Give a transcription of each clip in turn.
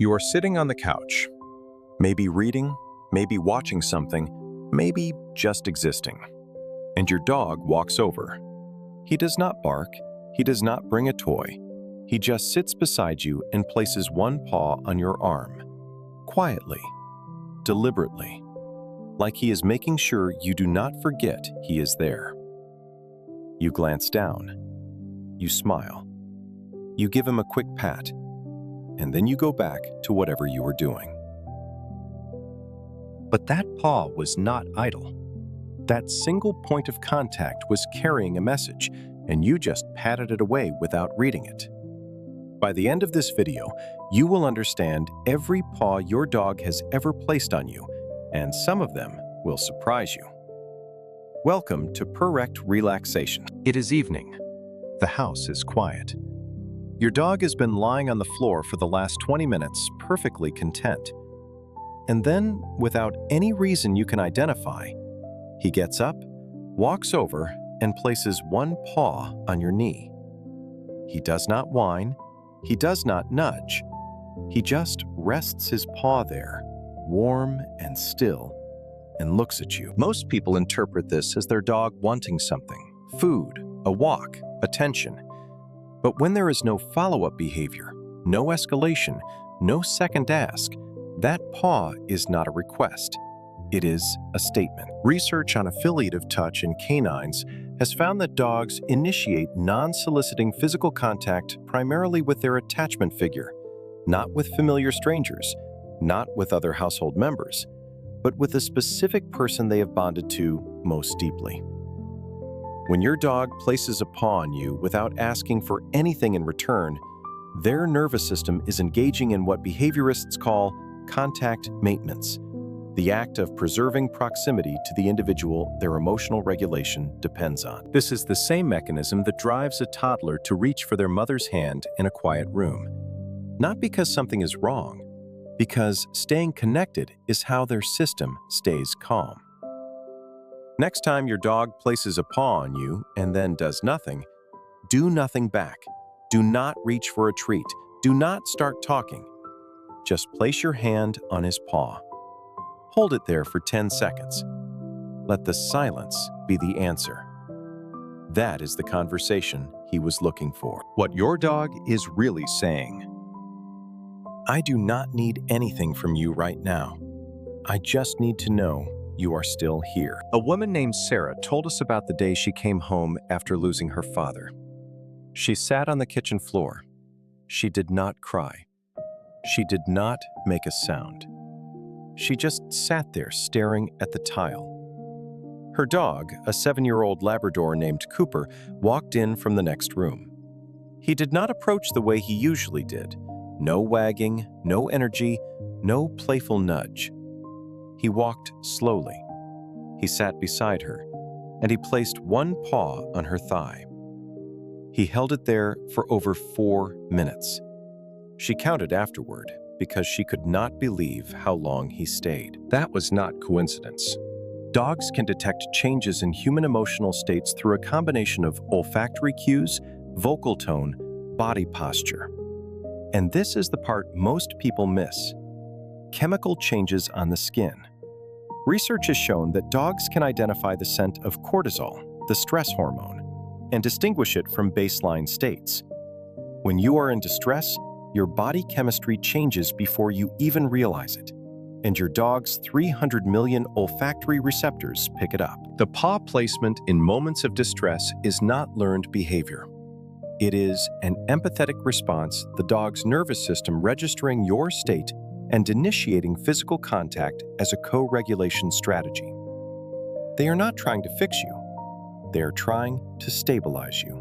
You are sitting on the couch, maybe reading, maybe watching something, maybe just existing. And your dog walks over. He does not bark, he does not bring a toy. He just sits beside you and places one paw on your arm, quietly, deliberately, like he is making sure you do not forget he is there. You glance down, you smile, you give him a quick pat, and then you go back to whatever you were doing. But that paw was not idle. That single point of contact was carrying a message, and you just patted it away without reading it. By the end of this video, you will understand every paw your dog has ever placed on you, and some of them will surprise you. Welcome to Perfect Relaxation. It is evening. The house is quiet. Your dog has been lying on the floor for the last 20 minutes, perfectly content. And then, without any reason you can identify, he gets up, walks over, and places one paw on your knee. He does not whine. He does not nudge. He just rests his paw there, warm and still, and looks at you. Most people interpret this as their dog wanting something, food, a walk, attention. But when there is no follow-up behavior, no escalation, no second ask, that paw is not a request. It is a statement. Research on affiliative touch in canines has found that dogs initiate non-soliciting physical contact primarily with their attachment figure, not with familiar strangers, not with other household members, but with a specific person they have bonded to most deeply. When your dog places a paw on you without asking for anything in return, their nervous system is engaging in what behaviorists call contact maintenance, the act of preserving proximity to the individual their emotional regulation depends on. This is the same mechanism that drives a toddler to reach for their mother's hand in a quiet room. Not because something is wrong, because staying connected is how their system stays calm. Next time your dog places a paw on you and then does nothing, do nothing back. Do not reach for a treat. Do not start talking. Just place your hand on his paw. Hold it there for 10 seconds. Let the silence be the answer. That is the conversation he was looking for. What your dog is really saying. I do not need anything from you right now. I just need to know you are still here. A woman named Sarah told us about the day she came home after losing her father. She sat on the kitchen floor. She did not cry. She did not make a sound. She just sat there staring at the tile. Her dog, a 7-year-old Labrador named Cooper, walked in from the next room. He did not approach the way he usually did. No wagging, no energy, no playful nudge. He walked slowly. He sat beside her, and he placed one paw on her thigh. He held it there for over 4 minutes. She counted afterward, because she could not believe how long he stayed. That was not coincidence. Dogs can detect changes in human emotional states through a combination of olfactory cues, vocal tone, body posture. And this is the part most people miss: chemical changes on the skin. Research has shown that dogs can identify the scent of cortisol, the stress hormone, and distinguish it from baseline states. When you are in distress, your body chemistry changes before you even realize it, and your dog's 300 million olfactory receptors pick it up. The paw placement in moments of distress is not learned behavior. It is an empathetic response, the dog's nervous system registering your state and initiating physical contact as a co-regulation strategy. They are not trying to fix you. They are trying to stabilize you.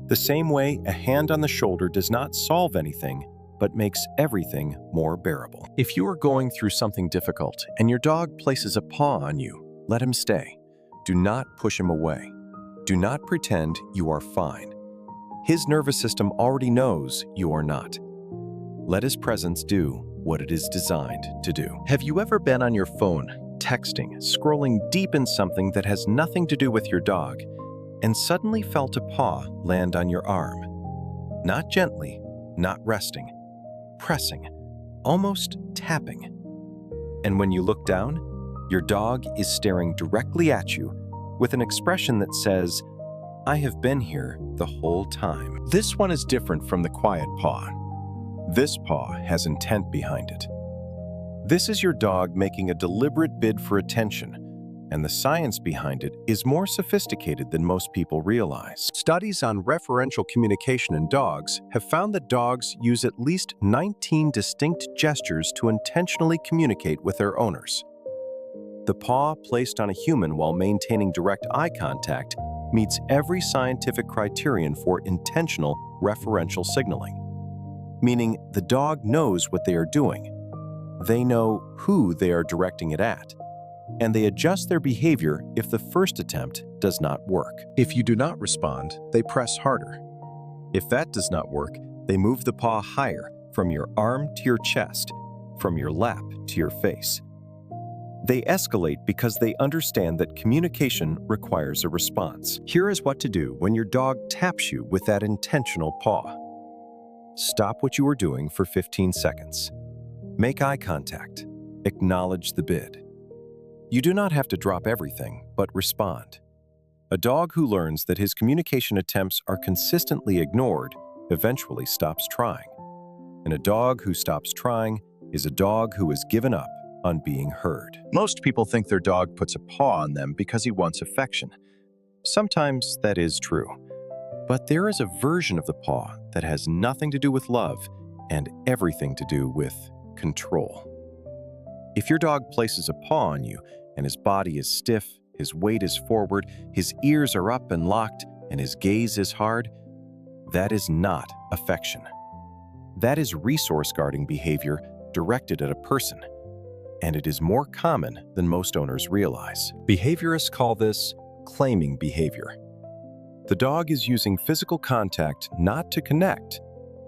The same way a hand on the shoulder does not solve anything, but makes everything more bearable. If you are going through something difficult and your dog places a paw on you, let him stay. Do not push him away. Do not pretend you are fine. His nervous system already knows you are not. Let his presence do what it is designed to do. Have you ever been on your phone, texting, scrolling deep in something that has nothing to do with your dog, and suddenly felt a paw land on your arm? Not gently, not resting, pressing, almost tapping. And when you look down, your dog is staring directly at you with an expression that says, "I have been here the whole time." This one is different from the quiet paw. This paw has intent behind it. This is your dog making a deliberate bid for attention, and the science behind it is more sophisticated than most people realize. Studies on referential communication in dogs have found that dogs use at least 19 distinct gestures to intentionally communicate with their owners. The paw placed on a human while maintaining direct eye contact meets every scientific criterion for intentional referential signaling, meaning the dog knows what they are doing. They know who they are directing it at, and they adjust their behavior if the first attempt does not work. If you do not respond, they press harder. If that does not work, they move the paw higher, from your arm to your chest, from your lap to your face. They escalate because they understand that communication requires a response. Here is what to do when your dog taps you with that intentional paw. Stop what you are doing for 15 seconds. Make eye contact. Acknowledge the bid. You do not have to drop everything, but respond. A dog who learns that his communication attempts are consistently ignored eventually stops trying. And a dog who stops trying is a dog who has given up on being heard. Most people think their dog puts a paw on them because he wants affection. Sometimes that is true. But there is a version of the paw that has nothing to do with love and everything to do with control. If your dog places a paw on you and his body is stiff, his weight is forward, his ears are up and locked, and his gaze is hard, that is not affection. That is resource guarding behavior directed at a person, and it is more common than most owners realize. Behaviorists call this claiming behavior. The dog is using physical contact not to connect,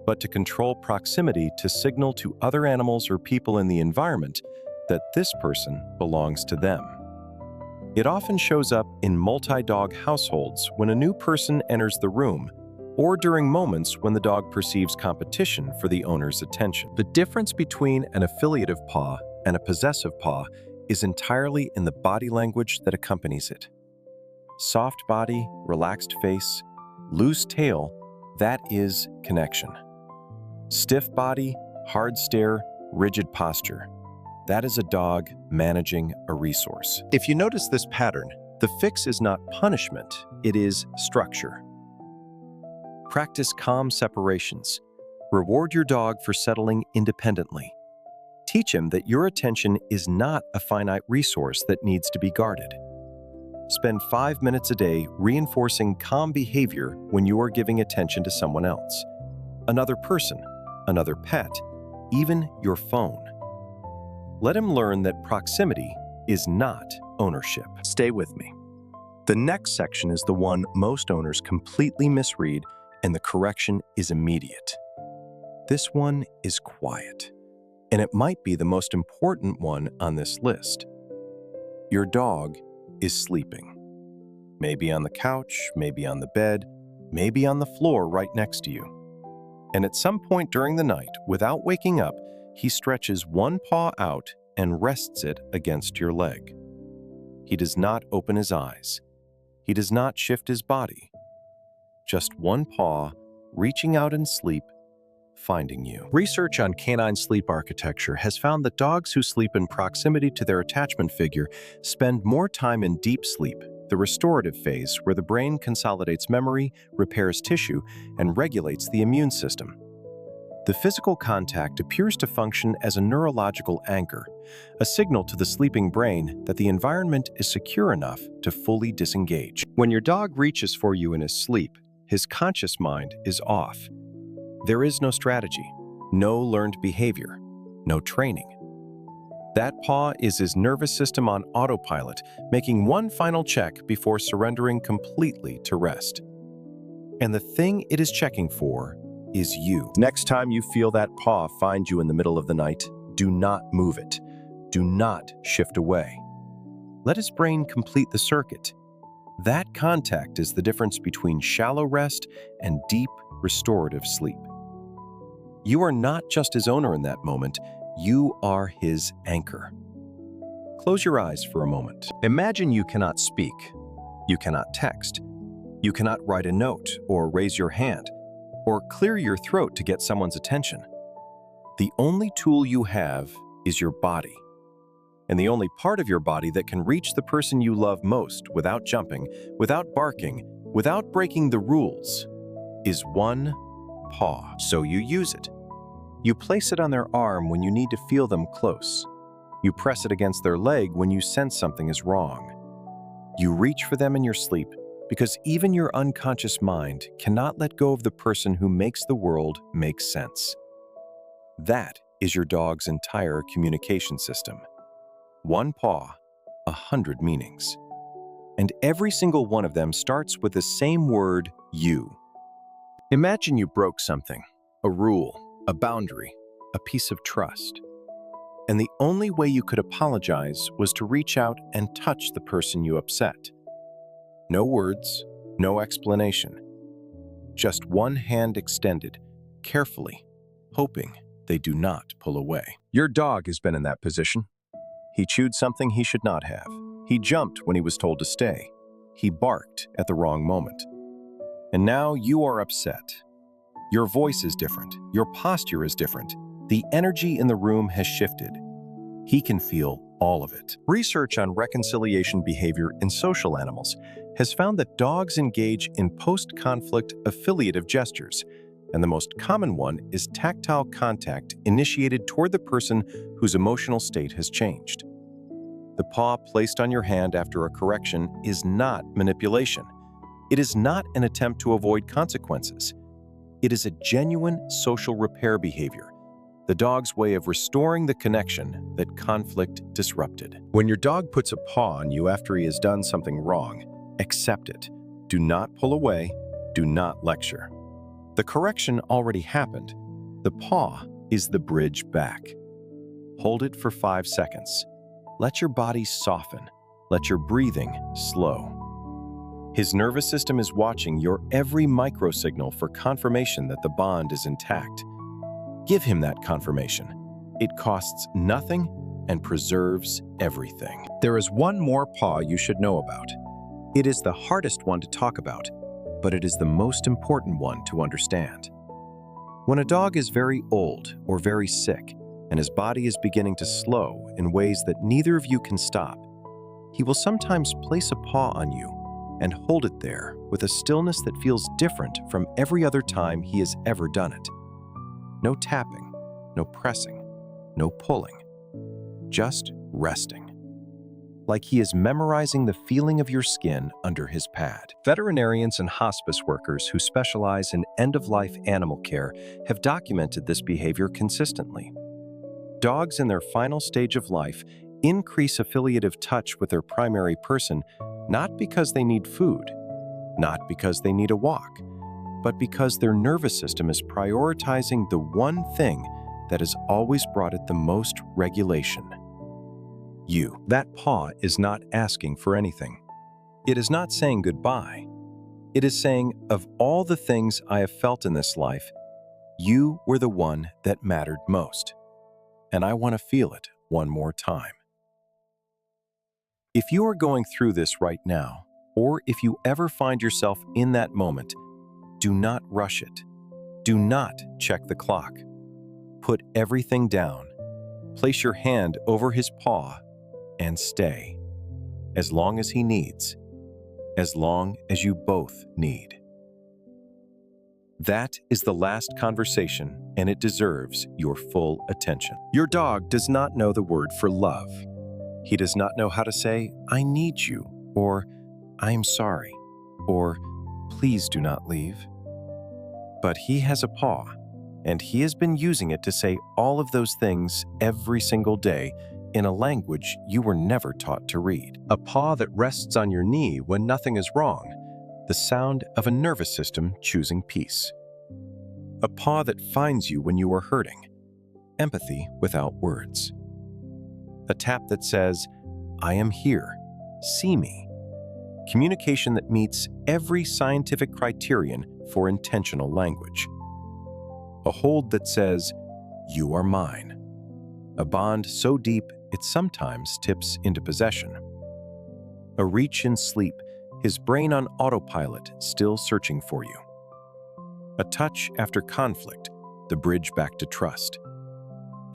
but to control proximity to signal to other animals or people in the environment that this person belongs to them. It often shows up in multi-dog households when a new person enters the room, or during moments when the dog perceives competition for the owner's attention. The difference between an affiliative paw and a possessive paw is entirely in the body language that accompanies it. Soft body, relaxed face, loose tail, that is connection. Stiff body, hard stare, rigid posture. That is a dog managing a resource. If you notice this pattern, the fix is not punishment, it is structure. Practice calm separations. Reward your dog for settling independently. Teach him that your attention is not a finite resource that needs to be guarded. Spend 5 minutes a day reinforcing calm behavior when you are giving attention to someone else, another person, another pet, even your phone. Let him learn that proximity is not ownership. Stay with me. The next section is the one most owners completely misread, and the correction is immediate. This one is quiet, and it might be the most important one on this list. Your dog is sleeping. Maybe on the couch, maybe on the bed, maybe on the floor right next to you. And at some point during the night, without waking up, he stretches one paw out and rests it against your leg. He does not open his eyes. He does not shift his body. Just one paw reaching out in sleep, finding you. Research on canine sleep architecture has found that dogs who sleep in proximity to their attachment figure spend more time in deep sleep, the restorative phase where the brain consolidates memory, repairs tissue, and regulates the immune system. The physical contact appears to function as a neurological anchor, a signal to the sleeping brain that the environment is secure enough to fully disengage. When your dog reaches for you in his sleep, his conscious mind is off. There is no strategy, no learned behavior, no training. That paw is his nervous system on autopilot, making one final check before surrendering completely to rest. And the thing it is checking for is you. Next time you feel that paw find you in the middle of the night, do not move it. Do not shift away. Let his brain complete the circuit. That contact is the difference between shallow rest and deep, restorative sleep. You are not just his owner in that moment, You are his anchor. Close your eyes for a moment. Imagine you cannot speak, you cannot text, you cannot write a note or raise your hand, or clear your throat to get someone's attention. The only tool you have is your body. And the only part of your body that can reach the person you love most without jumping, without barking, without breaking the rules, is one paw. So you use it. You place it on their arm when you need to feel them close. You press it against their leg when you sense something is wrong. You reach for them in your sleep because even your unconscious mind cannot let go of the person who makes the world make sense. That is your dog's entire communication system. One paw, 100 meanings. And every single one of them starts with the same word, you. Imagine you broke something, a rule, a boundary, a piece of trust. And the only way you could apologize was to reach out and touch the person you upset. No words, no explanation. Just one hand extended, carefully, hoping they do not pull away. Your dog has been in that position. He chewed something he should not have. He jumped when he was told to stay. He barked at the wrong moment. And now you are upset. Your voice is different. Your posture is different. The energy in the room has shifted. He can feel all of it. Research on reconciliation behavior in social animals has found that dogs engage in post-conflict affiliative gestures, and the most common one is tactile contact initiated toward the person whose emotional state has changed. The paw placed on your hand after a correction is not manipulation. It is not an attempt to avoid consequences. It is a genuine social repair behavior, the dog's way of restoring the connection that conflict disrupted. When your dog puts a paw on you after he has done something wrong, accept it. Do not pull away. Do not lecture. The correction already happened. The paw is the bridge back. Hold it for 5 seconds. Let your body soften. Let your breathing slow. His nervous system is watching your every microsignal for confirmation that the bond is intact. Give him that confirmation. It costs nothing and preserves everything. There is one more paw you should know about. It is the hardest one to talk about, but it is the most important one to understand. When a dog is very old or very sick, and his body is beginning to slow in ways that neither of you can stop, he will sometimes place a paw on you and hold it there with a stillness that feels different from every other time he has ever done it. No tapping, no pressing, no pulling, just resting. Like he is memorizing the feeling of your skin under his pad. Veterinarians and hospice workers who specialize in end-of-life animal care have documented this behavior consistently. Dogs in their final stage of life increase affiliative touch with their primary person not because they need food, not because they need a walk, but because their nervous system is prioritizing the one thing that has always brought it the most regulation. You. That paw is not asking for anything. It is not saying goodbye. It is saying, of all the things I have felt in this life, you were the one that mattered most. And I want to feel it one more time. If you are going through this right now, or if you ever find yourself in that moment, do not rush it. Do not check the clock. Put everything down. Place your hand over his paw and stay. As long as he needs. As long as you both need. That is the last conversation, and it deserves your full attention. Your dog does not know the word for love. He does not know how to say, I need you, or I am sorry, or please do not leave. But he has a paw, and he has been using it to say all of those things every single day in a language you were never taught to read. A paw that rests on your knee when nothing is wrong, the sound of a nervous system choosing peace. A paw that finds you when you are hurting, empathy without words. A tap that says, I am here, see me. Communication that meets every scientific criterion for intentional language. A hold that says, you are mine. a bond so deep it sometimes tips into possession. A reach in sleep, his brain on autopilot, still searching for you. A touch after conflict, the bridge back to trust.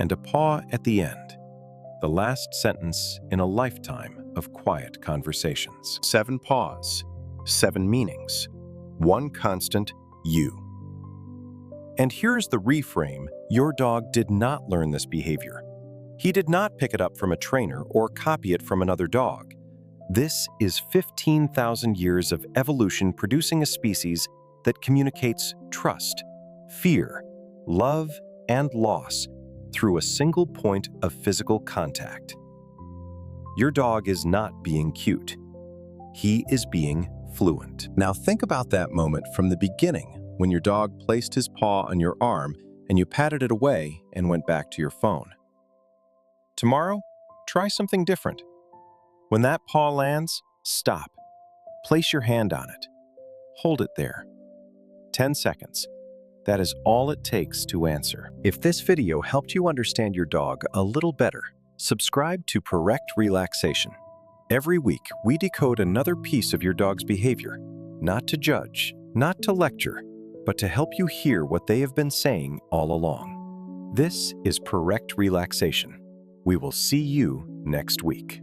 And a paw at the end, the last sentence in a lifetime of quiet conversations. 7 paws, 7 meanings, one constant, you. And here's the reframe: your dog did not learn this behavior. He did not pick it up from a trainer or copy it from another dog. This is 15,000 years of evolution producing a species that communicates trust, fear, love, and loss through a single point of physical contact. Your dog is not being cute. He is being fluent. Now think about that moment from the beginning when your dog placed his paw on your arm and you patted it away and went back to your phone. Tomorrow, try something different. When that paw lands, stop. Place your hand on it. Hold it there. 10 seconds. That is all it takes to answer. If this video helped you understand your dog a little better, subscribe to Correct Relaxation. Every week, we decode another piece of your dog's behavior, not to judge, not to lecture, but to help you hear what they have been saying all along. This is Correct Relaxation. We will see you next week.